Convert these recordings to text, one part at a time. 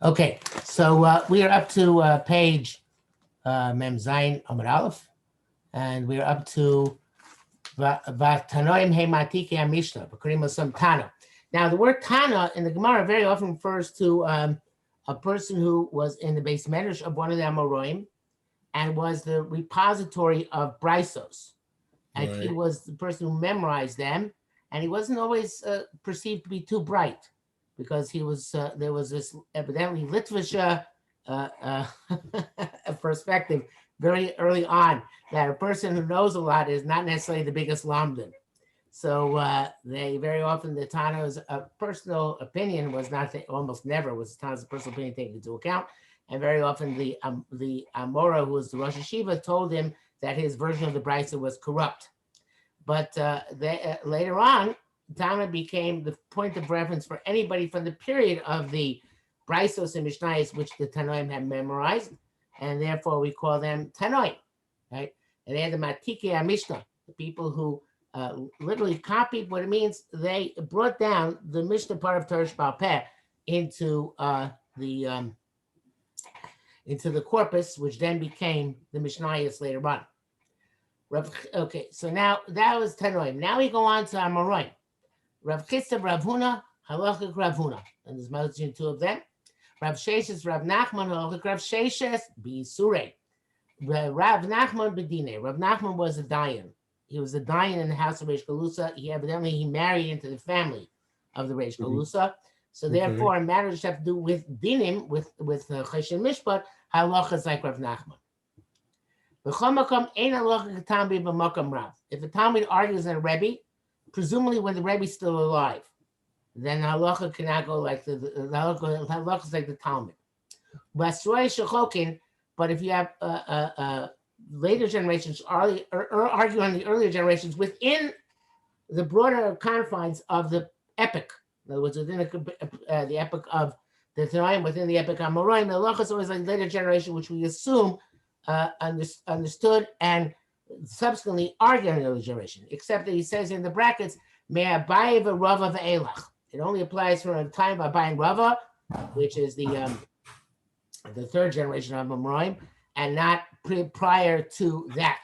Okay, so we are up to page Mem Zayin Amud Aleph, and we're up to Tannaim He Matike Mishnah, B'Karim Tana. Now, the word Tana in the Gemara very often refers to a person who was in the base medrash of one of the Amoraim and was the repository of Brisos. And he was the person who memorized them, and he wasn't always perceived to be too bright because he was there was this evidently Litvisha perspective very early on that a person who knows a lot is not necessarily the biggest lamdan. So they very often, the Tana's personal opinion was not, almost never was Tana's personal opinion taken into account. And very often the Amora, who was the Rosh Hashiva, told him that his version of the Brisa was corrupt. But later on, Tana became the point of reference for anybody from the period of the Brisos and Mishnayos, which the Tannaim had memorized, and therefore we call them Tannaim, right? And they're the Matike Mishnah, the people who literally copied what it means. They brought down the Mishnah part of Torah Sheba'al Peh into the corpus, which then became the Mishnayos later on. Okay, so now that was Tannaim. Now we go on to Amoraim. Rav Chisda, Rav Huna, Halachic Rav Huna, and there's mentioned two of them. Rav Sheshes, Rav Nachman, Halachic Rav Sheshes, B'Yisurei. Rav Nachman B'Dinei. Rav Nachman was a dayan. He was a dayan in the house of Reish Galusa. He married into the family of the Reish Galusa. So therefore, marriage have to do with dinim, with Chesed Mishpat. Halacha is like Rav Nachman. If a Talmud argues in a Rebbe, presumably when the Rebbe is still alive, then halacha cannot go like the halacha is like the Talmud. But if you have later generations arguing on the earlier generations within the broader confines of the epic, in other words, within the epic of the Tannaim, within the epic of Amoraim, the halacha is always like later generation, which we assume understood and subsequently argued in the early generation, except that he says in the brackets, "May Abaye v'Rava v'Elach." It only applies for a time of Abaye and Rava, which is the third generation of Amoraim, and not prior to that.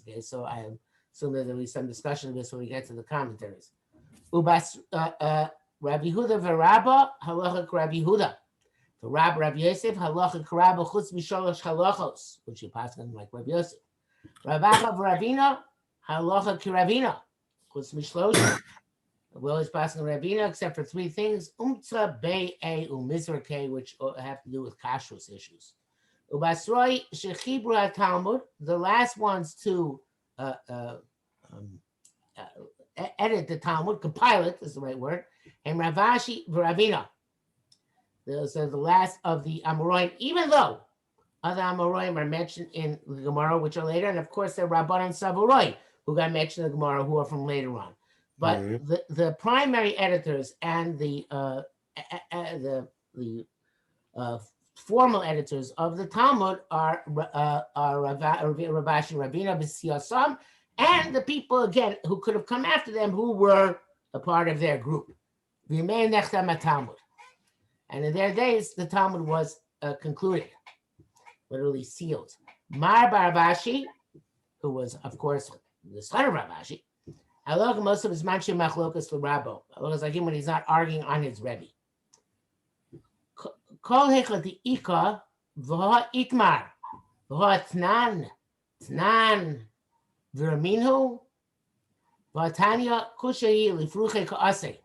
Okay, so I assume that there'll be some discussion of this when we get to the commentaries. Ubas Rabbi Yehuda v'Rabba halachik Rabbi Yehuda. For Rabbi Yosef, halacha Rabba chutz misholosh halachos, which you pass on like Rabbi Yosef. Ravacha v'Ravina, halacha kiravina, chutz mishlosh. We always pass on Ravina except for three things: umtza, be'e, umizrake, which have to do with kashrus issues. Ubasroi shechibru HaTalmud, the last ones to edit the Talmud, compile it is the right word, and Ravashi v'Ravina. Those are the last of the Amoraim, even though other Amoraim are mentioned in the Gemara, which are later, and of course they're Rabban and Savuroi, who got mentioned in the Gemara, who are from later on. But the primary editors and the formal editors of the Talmud are Ravashi Ravina B'Siyasam, and the people again who could have come after them, who were a part of their group. V'yimei nechtam HaTalmud. And in their days, the Talmud was concluded, literally sealed. Mar Baravashi, who was, of course, the son of Ravashi, halacha most of his manche machlokas l'Rabbo. Halacha is like him when he's not arguing on his Rebbe. Kol hechad ika v'ha itmar v'ha tnan v'raminhu v'atanya kushayi lifruche ka'aseh.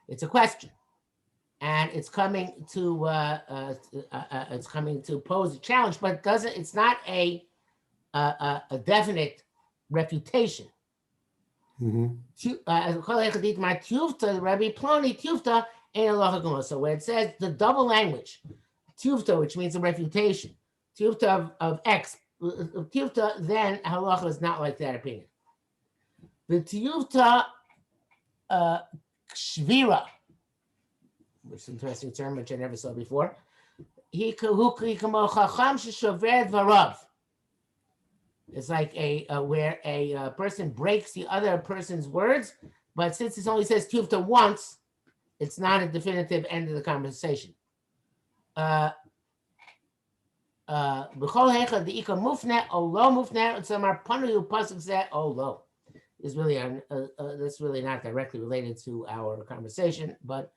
It's a question. And it's coming to pose a challenge, but it doesn't. It's not a definite refutation. So where it says the double language, tuvta, which means a refutation, tuvta of X, tuvta, then halacha is not like that opinion. The tuvta shvira, which is an interesting term, which I never saw before. It's like where a person breaks the other person's words, but since it only says tuvta once, it's not a definitive end of the conversation. B'chol hecha the ika mufne o lo mufne utzamar panu pasuk zeh o lo. Is really that's really not directly related to our conversation, but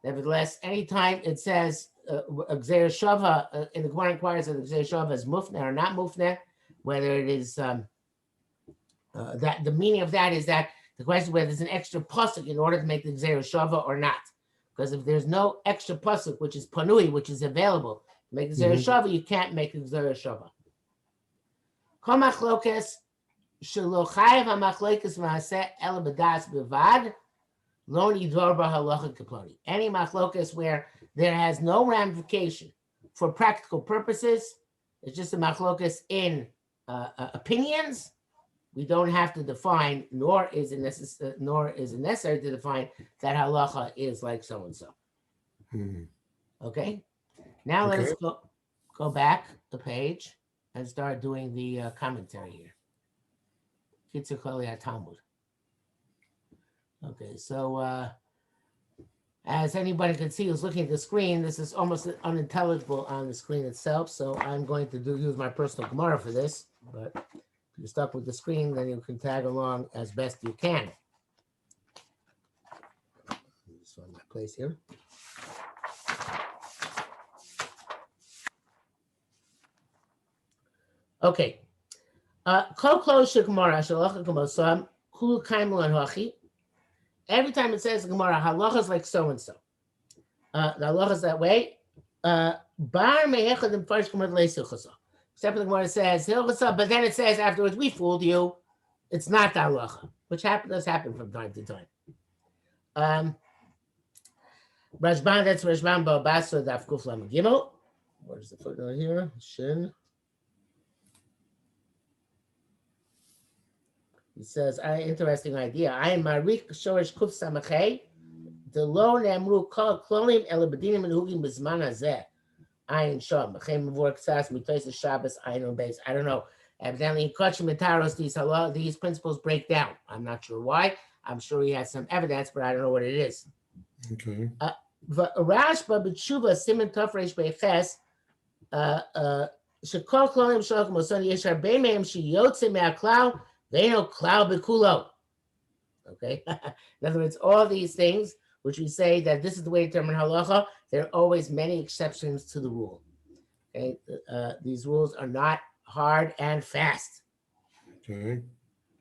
nevertheless, anytime it says Gzeir Shava in the Gemara inquires if the Gzeir Shava is mufne or not mufne, whether it is that the meaning of that is that the question is whether there's an extra pasuk in order to make the Gzeir Shava or not. Because if there's no extra pasuk, which is panui, which is available to make the Gzeir Shava, you can't make the Gzeir Shava. Kol machlokes shelo chayav hamachlokes maaseh ela b'das bevad. Any machlokes where there has no ramification for practical purposes, it's just a machlokes in opinions. We don't have to define, nor is it necessary to define that halacha is like so and so. Okay. Now let us go back the page and start doing the commentary here. Kitzur Klalei HaTalmud. Okay, so as anybody can see who's looking at the screen, this is almost unintelligible on the screen itself. So I'm going to use my personal Gemara for this. But if you're stuck with the screen, then you can tag along as best you can. Just find my place here. Okay. Every time it says Gemara, halacha is like so and so. The halacha is that way. Except for the Gemara says hilchasa, but then it says afterwards, we fooled you. It's not the halacha, which does happen from time to time. Rashban, that's Rashban Ba'Baso Daf Kuf Lam Gimel. Where's the footnote here? Shin. He says, interesting idea. I am Marik Shorish Kuf Samachay. The lo nemru kol klolim elabedinim and hugim bezman hazeh. Ayin shom. B'chem mavor ksas mitois Shabbos ayin on base. I don't know. Evidently, in Kachim and Taros, these principles break down. I'm not sure why. I'm sure he has some evidence, but I don't know what it is. Okay. Rashba b'tshuva siman tov reish beiches. Shekol klolim shalom osoni yesh harbe mehem sheyotze me'aklau. They know klal bekulo. Okay. In other words, all these things, which we say that this is the way to determine halacha, there are always many exceptions to the rule. Okay. These rules are not hard and fast. Okay.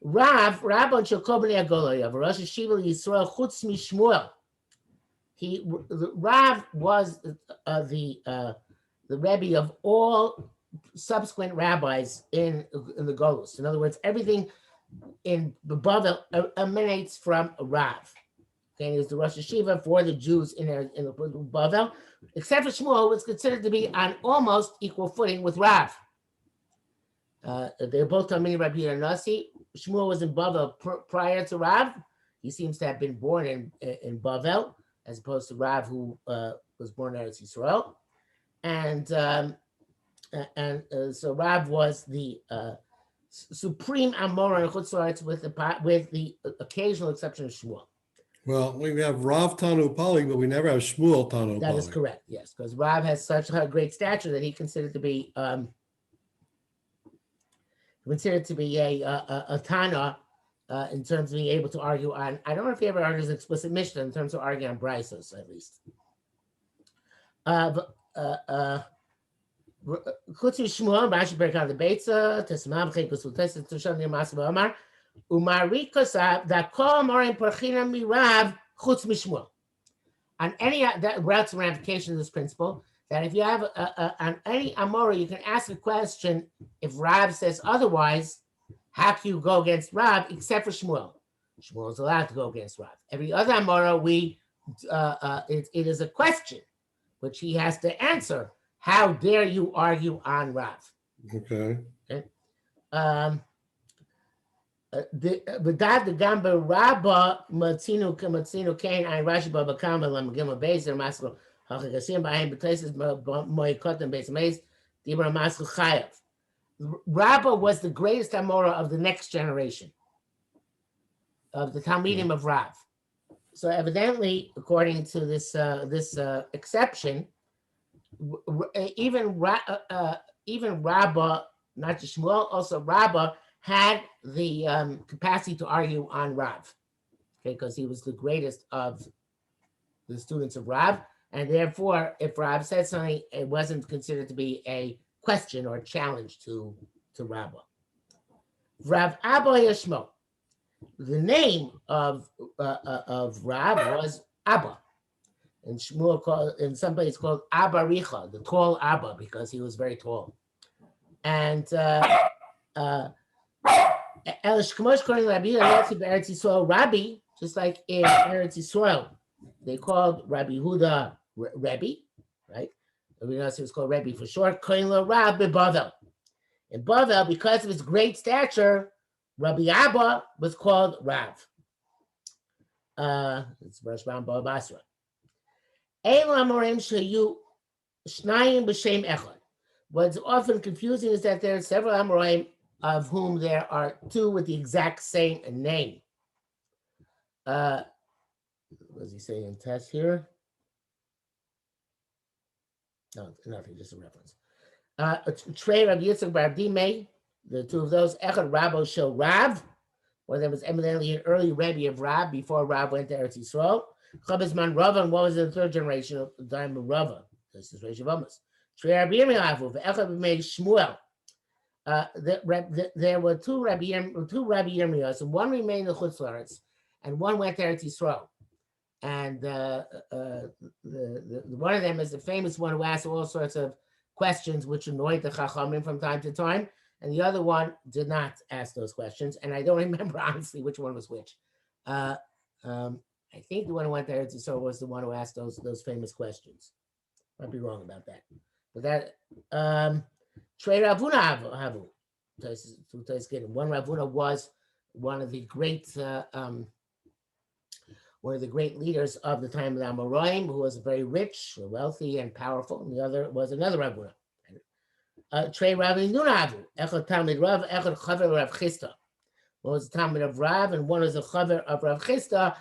Rav on Shekobani Agoloyav, Rosh Hashiva Yisrael Chutz Mishmuel. Rav was the Rebbe of all subsequent rabbis in the Golus. In other words, everything in the Bavel emanates from Rav. Okay, he was the Rosh Hashiva for the Jews in the Bavel, except for Shmuel, who was considered to be on almost equal footing with Rav. They're both Talmidei Rabbi Nasi. Shmuel was in Bavel prior to Rav. He seems to have been born in Bavel, as opposed to Rav, who was born in Eretz Yisrael. And so Rav was the supreme Amoraim in Chutz La'aretz with the occasional exception of Shmuel. Well, we have Rav Tanu Pali, but we never have Shmuel Tanu Pali. That is correct, yes, because Rav has such a great stature that he considered to be a Tana in terms of being able to argue on. I don't know if he ever argues explicit Mishnah in terms of arguing on Braisos, at least. Chutz Shmuel, Rashi Berkan the Beitza, Tesmam Chekus Utesis Tusham Nimas Ba'amar, Umarikosav that Kol Amoraim Parchina Mirav Chutz Mishmuel. On any that routes ramification of this principle, that if you have on any Amora, you can ask a question. If Rav says otherwise, how can you go against Rav except for Shmuel? Shmuel is allowed to go against Rav. Every other Amora, it is a question which he has to answer. How dare you argue on Rav? Okay. The gamba Rabba Matzinu Kain I Rashi Baba Kama Lamagima Bezer Maslo Hachagasim Bahem Betasis Moikotan Base Maze Dibra Maslo Chayav. Rabba was the greatest Amora of the next generation of the Talmidim of Rav. So evidently, according to this exception, Even Rabbah, not just Shmuel, also Rabbah had the capacity to argue on Rav, okay, because he was the greatest of the students of Rav, and therefore, if Rav said something, it wasn't considered to be a question or a challenge to Rabbah. Rav Abba Yashmo. The name of Rav was Abba. And Shmuel called, in some places called Abba Richa, the tall Abba, because he was very tall. And El Shkamosh calling Rabbi Eretz Yisrael Rabbi, just like in Eretz Yisrael, they called Rabbi Huda Rebbe, right? We know he was called Rebbe for short. Calling Rabbi Bavel. In Bavel, because of his great stature, Rabbi Abba was called Rav. It's Rashbam Baba Basra. Amoraim shayu shnayim b'shem echad. What's often confusing is that there are several Amoraim of whom there are two with the exact same name. What does he say in test here? No, nothing, just a reference. Trey Rabbi Yitzchak Bar Dime, the two of those, Echad Rabo Shel Rav, where there was evidently an early Rebbe of Rav before Rav went to Eretz Yisrael. Chabizman Rava, and what was the third generation of the time of Rava? This is Reish of Amos. Trey Rabbi Yirmiyahu, Echad made Shmuel. There were two Rabbi Yirmiyahs, and one remained in Chutz La'aretz, and one went to Eretz Yisrael. And one of them is the famous one who asked all sorts of questions which annoyed the Chachamim from time to time, and the other one did not ask those questions. And I don't remember honestly which one was which. I think the one who went to Eretz Yisrael was the one who asked those famous questions. Might be wrong about that, but that Trey Ravuna Havu. One Ravuna was one of the great leaders of the time of the Amoraim, who was very rich, wealthy, and powerful. And the other was another Ravuna. Trey Rabbi Nunavu, Echad Talmid Rav, Echad Chaver Rav Chisda. One was the Talmid of Rav, and one was the Chaver of Rav Chisda,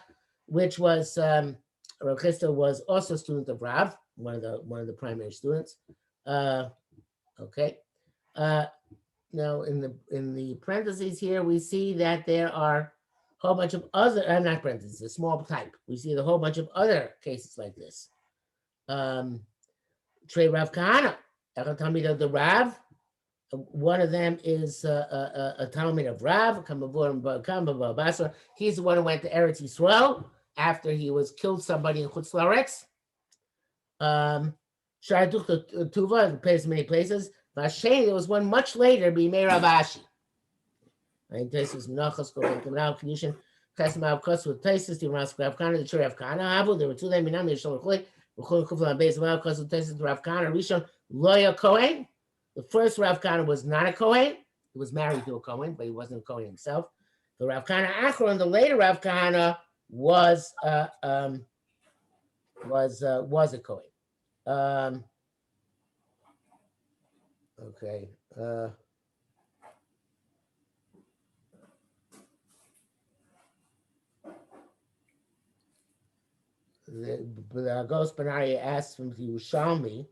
which was Rav Chisda was also a student of Rav, one of the primary students. Okay. Now in the parentheses here, we see that there are a whole bunch of other, not parentheses, a small type. We see the whole bunch of other cases like this. Trey Rav Kahana, Echad Talmid of the Rav. One of them is a Talmid of Rav. He's the one who went to Eretz Yisrael after he was killed somebody in Chutz La'aretz. Sharaduch Tuva, it plays many places. Vashem, there was one much later, B'imei Rav Ashi. Right, Taisus Menachos, Kovenkamau, Kedushin, Chesmav Kos with Taisus, the Rav Kahana, the Trey Rav Kahana, Havu. There were two of them, Minam Yishon Chui, V'chol Kufla Beis Mav Kos with Taisus, the Rav Kahana, Rishon Loya Kohen. The first Rav Kahana was not a Kohen. He was married to a Kohen, but he wasn't a Kohen himself. The Rav Kahana Achron, the later Rav Kahana, was a Kohen. Okay. The Bagos Benaria asked him to Yerushalmi.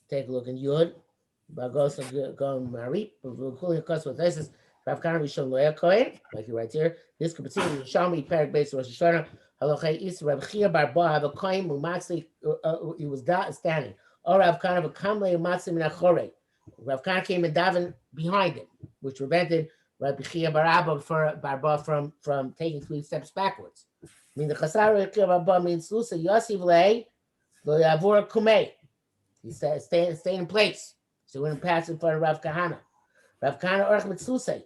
Take a look in Yud. Bagos going Marip, including Kos with this. Rav Kahana Rishon Loya Kohen, like he writes here. This could be Yerushalmi Perak Beis Rosh Hashanah. Halachei Is Rav Chia Bar Ba have a Kohen Mumatzli. He was standing. Or Rav Kahana of Kamle Mumatzli Minachore. Rav Kahana came and davened behind him, which prevented Rabbi Chia Bar Abba from taking 3 steps backwards. I mean, the Chasar Rabba means Lusa Yosiv Lei Lo Yavur Kumei. He said, stay in place. So he wouldn't pass in front of Rav Kahana. Rav Kahana Orch Mitzlusei.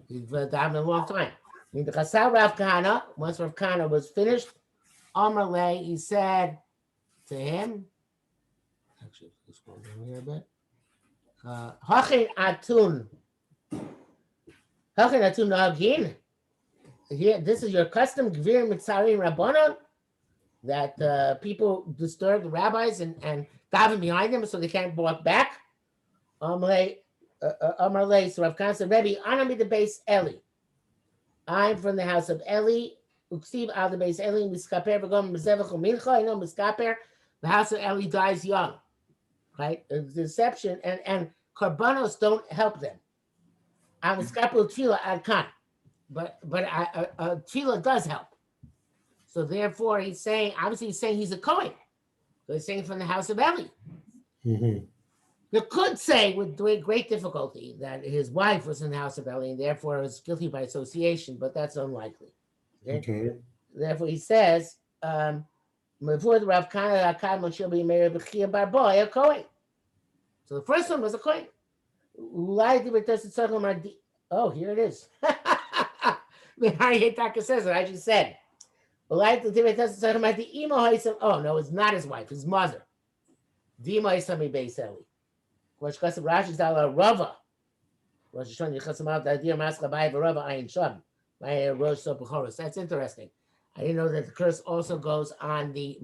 He's davened a long time. I mean, the Chasar Rav Kahana, once Rav Kahana was finished, Amar Lei, he said to him, actually, let's go down here a bit. Hachin Atun Nagin. Here, this is your custom, Gvir Mitzarim Rabbanon, that people disturb the rabbis and daven behind them so they can't walk back. Amarle, so Rav Kahana said, Rebbe, Anami the base Eli. I'm from the house of Eli. Uksiv al the base Eli, Miskaper, Vagom, Mizevach, Mincha, I know Miskaper. The house of Eli dies young. right? Deception and korbanos don't help them. Amiskapul tefillah adkan, but tefillah does help. So therefore, he's saying he's a Kohen. So he's saying from the house of Eli. Mm-hmm. You could say with great difficulty that his wife was in the house of Eli and therefore was guilty by association, but that's unlikely. Okay. Therefore, he says, before the Rav Kana Akad shall be married Bechia Barboy, a Kohen. So the first one was a Kohen. Oh, here it is. Taka says it. I just said. Oh no, it's not his wife, his mother. Dima Isami Beiseli. Rosh Kasab Rashi's Ala Rava. Rosh Hashanah Yichasamal Dadir Masla Bai Rava Ayin Sham. Rosh Sopuchoros. That's interesting. I didn't know that the curse also goes on the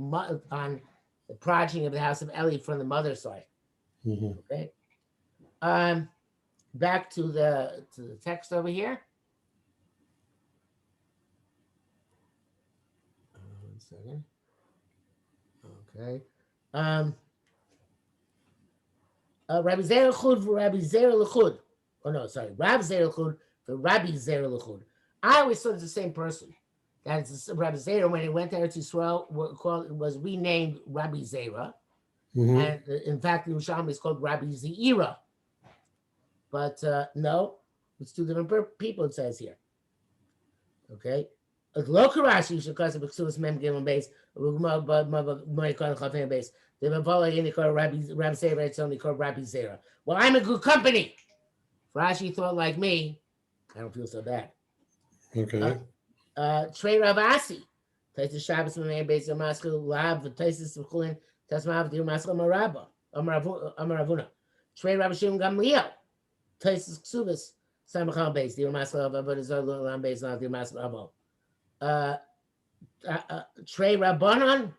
progeny of the house of Eli from the mother's side. Mm-hmm. Okay. Back to the text over here. One second. Okay. Rabbi Zer L'chud for Rabbi Zer L'chud. Oh no, sorry. Rabbi Zer L'chud for Rabbi Zer L'chud. I always thought it's the same person. That's Rabbi Zera when he went to Eretz Yisrael was renamed Rabbi Zera. Mm-hmm. And in fact, the Yerushalmi is called Rabbi Zeira. But no, it's two different people, it says here. Okay. Lokarashi should cause a Bexus Mem Gimel base, base. They have only called Rabbi Zera, it's only called Rabbi Zera. Well, I'm a good company. Rashi thought like me. I don't feel so bad. Okay. Trey Ravasi. Taisus Shabbos Mamay Beis Yamaskul Lab Taisus Mchulin Tasmav Dir Maskul Maraba Amaravuna. Trey Rabashim Gamliel. Taisus Ksubis Samachal Beis Dir Maskul Avadazar Lam Beis Not Dir Maskul Avo. Trey Rabbanon.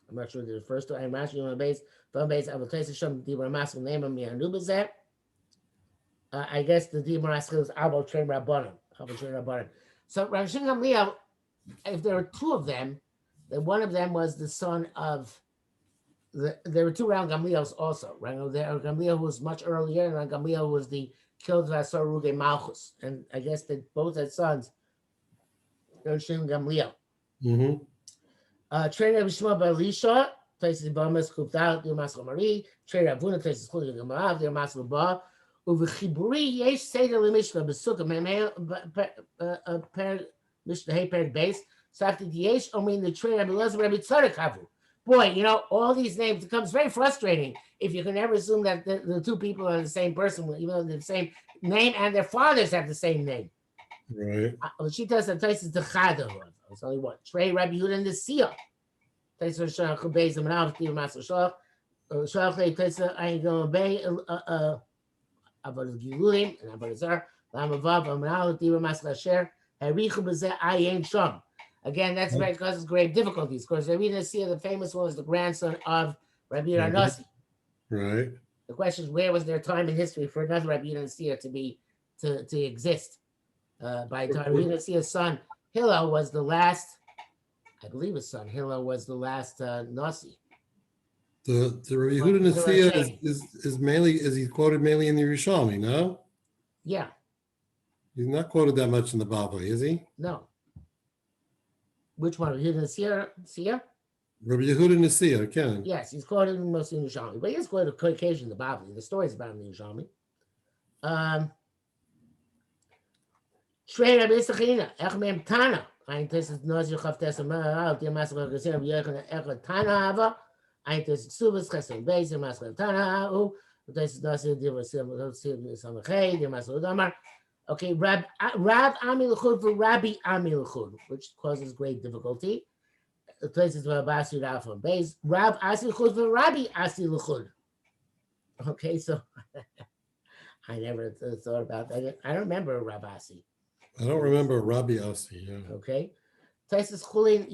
I'm not sure the first two. I'm Rashi on the base. From base, I will Taisus Sham Dir Maskul name of me Anubazet. I guess the Dir Maskul is Abo Trey Rabbanon. So Rav Shimon Gamliel, if there were two of them, then one of them was the son of there were two Rav Gamliels also. Rav Gamliel was much earlier, and Rav Gamliel was the killed Vasar Ruge Malchus. And I guess they both had sons. Rav Shimon Gamliel. Mm-hmm. Trey Rav Shmuel Balisha, places Bamas Kuptal, Dir Masal Marie, Trey Rav Vuna, places Chuli Gamalav, Dir Masal Ba. Uvechiburi yesh seder lemishna besukah memel per mishna hey per base. So after the yesh, I mean the train Rabbi Lezer Rabbi Tzadok Havu. Boy, you know all these names. It becomes very frustrating if you can never assume that the two people are the same person, even though they're the same name and their fathers have the same name. Right. She does the places the Chada. It's only one. Trey Rabbi Yehuda and the Sia. Places Shach Beis and Manav Tiv Master Shach. Shach Lei places I go Bay. Avodah Gilulim and Avodah Zar, Lamavav, Amal, Dira Maslasher, Harichu Bezeh Ayin Shom. Again, that's very causes great difficulties. Of course, Rabbi Nasir, the famous one, was the grandson of Rabbi Ranasi. Right. The question is, where was there time in history for another Rabbi Nasir to exist? By the time Rabbi Nasir's son Hillel was the last, I believe his son Hillel was the last Nasi. The Rabbi Yehuda Nasiya is mainly he quoted mainly in the Yerushalmi, no? Yeah. He's not quoted that much in the Bavli, is he? No. Which one? Rabbi Yehuda Nasiya? Rabbi Yehuda Nasiya, again. Yes, he's quoted mostly in the Yerushalmi, but he is quoted occasionally in the Bavli. The stories about him in the Yerushalmi. Trey Rabbi Yisachina, Echmem Tana. Ein Tesset Nazir Chavtes Amal, Dir Masach Gesem Yechon Echot Tana Hava. Ein Tesset Subas Chesem Beis, Dir Masach Tana Hu. Tesset Nazir Dir Samachei, Dir Masach Damar. Okay, Rab Ami L'chud for Rabbi Ami L'chud, which causes great difficulty. The places where Basi Rafa Beis. Rab Asi L'chud for Rabbi Asi L'chud. Okay, so I never thought about that. I don't remember Rab Asi. I don't remember Rabbi Asi. Yeah. Okay. Taisus Chulin,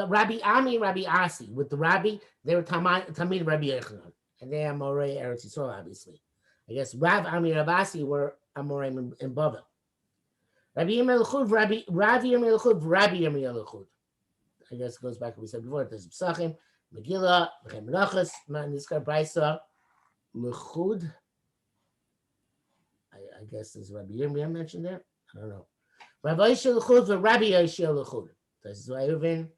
Rabbi Ami, Rabbi Asi. With the Rabbi, they were Tamid Rabbi Yochanan. And they are Amoraim Eretz Yisrael, obviously. I guess Rav Ami, Rav Asi were Amoraim in Bavel. Rabbi Yirmiyah L'chud, Rabbi Yirmiyah L'chud, Rabbi Yirmiyah L'chud. I guess it goes back to what we said before. There's Psachim. Megillah, Menachos, Niskar Brisa, Lechud. I guess there's Rabbi Yirmiyah mentioned there. I don't know. Rabbi Yishel Lechud for Rabbi Yishel Lechud. This is why Irvin.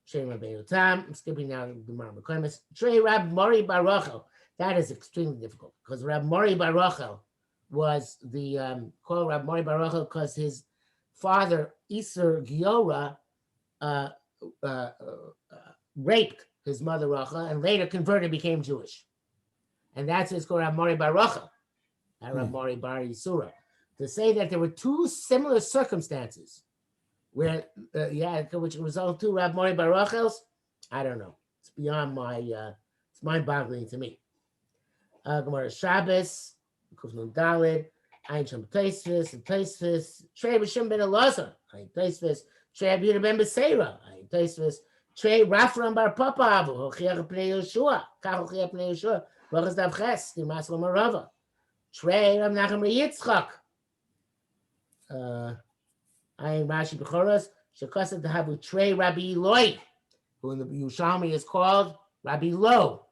Trey Rabbi Tam. I'm skipping now the Gemara Mekoimis. Trey Rab Mori Baruchel. That is extremely difficult because Rab Mori Baruchel was the called Rab Mori Baruchel because his father Iser Giora raped his mother Rachel and later converted, became Jewish, and that's what's called Rab Mori Baruchel, Rab Mori Bar Yisura. To say that there were two similar circumstances where, which result to Rab Mori Baruchels, I don't know. It's beyond my, it's mind-boggling to me. Gemara Shabbos, Kufnun Dalid, Ayin Shem Teisvis, and Teisvis, Trey B'Shem Ben Elazar, Ayin Teisvis, Trey Abiyah Ben Beseira, Ayin Teisvis, Trey Rafram Bar Papa Avu, Hochiach Pnei Yeshua, Kach Hochiach Pnei Yeshua, Bachas Dav Ches, Timas Lo Marava, Trey Rab Nachem Yitzchak, Ayin Rashi B'Choros, Shekasat Havu Trey Rabbi Eloi, who in the Yerushalmi is called Rabbi Lo.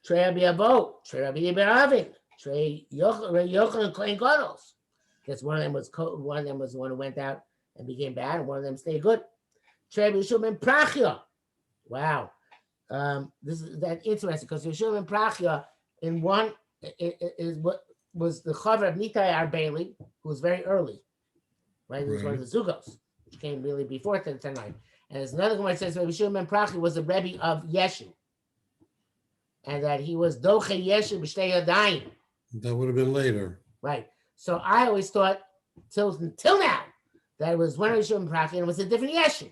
Trey Rabbi Avo, Trey Rabbi Beravin, Trey Yochanan Klein Godels. Guess one of them was the one who went out and became bad, and one of them stayed good. Trey Yeshua ben Prachia. Wow, this is that interesting because Yeshua ben Prachia in one is what was the chaver of Nitai Arbeli, who was very early, right? He was one of the Zugos, which came really before the Tannaim. And there's another one that says Yeshua ben Prachia was the Rebbe of Yeshu. And that he was Doche Yeshu B'Shtei Yadayim. That would have been later. Right. So I always thought, until now, that it was one Yeshu and Prachia and it was a different Yeshu.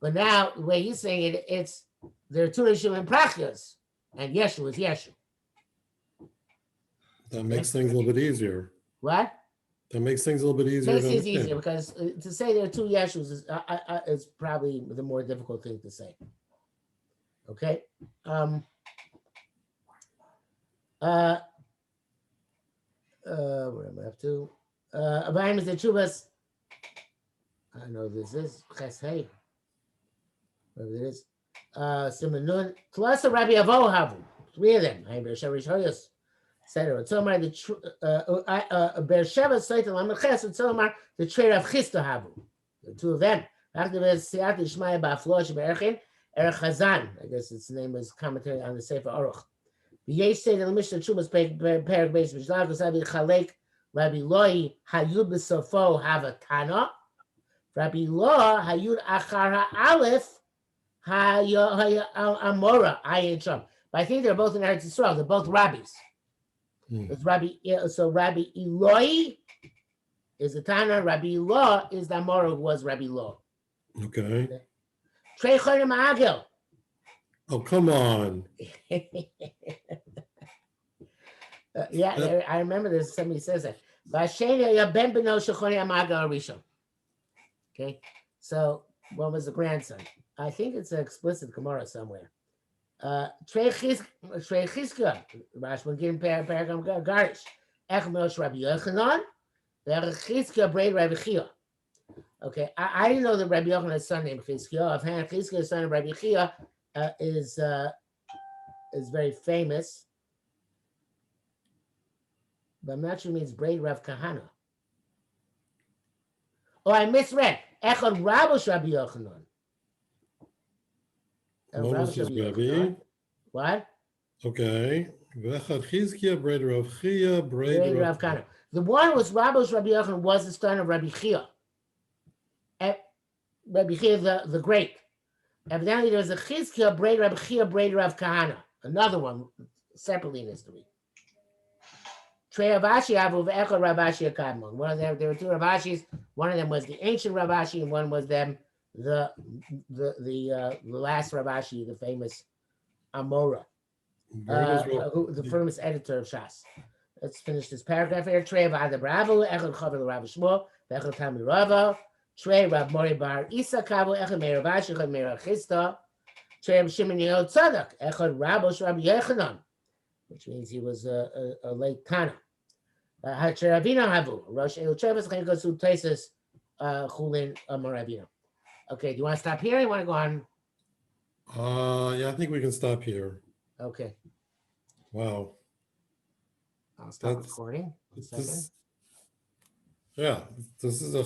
But now, the way he's saying it, there are two Yeshu and Prachias, and Yeshu is Yeshu. That makes things a little bit easier. What? That makes things a little bit easier. Makes things easier because to say there are two Yeshus is probably the more difficult thing to say. Okay. Where am I up to? Amoraim is the Chuvas. I know this is Ches Hey. Whatever it is. Simon Nun. Plus a Rabbi Avo Havu. Three of them. I'm Beersheva Shoyos. Etc. Tzomar the Beersheva Saitel Amaches and Tzomar the Trade of Chista Havu. The two of them. After the Siyat Ishmael Ba'Flosh Be'erchin Erech Chazan. I guess its name is commentary on the Sefer Aruch. Yesh said in the Mishnah Chumas Perek Beis Mishnah Gosavi Chalek Rabbi Loi Hayud B'Sofo Havatana Rabbi Lo Hayud Achar Aleph Amora Ayin Sham. But I think they're both in Eretz Yisrael. They're both rabbis. It's Rabbi. So Rabbi Eloi is the Tana. Rabbi Lo is the Amora who was Rabbi Lo. Okay. Trei Chodim Agil. Oh, come on. I remember this. Somebody says that. Okay, so what was the grandson? I think it's an explicit Gemara somewhere. Trei Chizkiah, Rashman Gim Paragam Garish, Echmelosh Rabbi Yochanan, Chizkiah Braid Rabbi Chia. Okay, I didn't know that Rabbi Yochanan's son named Chizkiah. Offhand, Chizkiah's son Rabbi Chia is very famous, but I'm not sure it means Braid Rav Kahana. Oh, I misread. Echad Rabosh Rabbi Yochanan. Rabbi. What? Okay. V'echad Chizkiah, Braid Rav Chia, Braid Rav Kahana. The one was Rabosh Rabbi Yochanan was the son of Rabbi Chia. Rabbi Chia the Great. Evidently, there's a Chizkiah, Braid Rav Chia, Braid Rav Kahana. Another one, separately in history. Trei Ravashi Avu v'Echad Ravashi Akadmon. One of them, there were two Ravashis. One of them was the ancient Ravashi, and one was them the last Ravashi, the famous Amora, the famous editor of Shas. Let's finish this paragraph here. Trei Avad Ravu Echad Chaver Rav Shmuel v'Echad Talmid Rava. Trei Rav Mori Bar Isa Kavu Echad Meir Ravashi Echad Meir Chista. Trei Rav Shimon Yehud Tzadok Echad Rabosh Rabbi Yochanan, which means he was a late Tana. Hacharavina Havu Rosh Elu Trevis Chenkosu Tesis Chulin Moravina. Okay, do you want to stop here? Or you want to go on? Yeah, I think we can stop here. Okay, Wow. I'll stop That's recording. A second. this. Yeah, this is a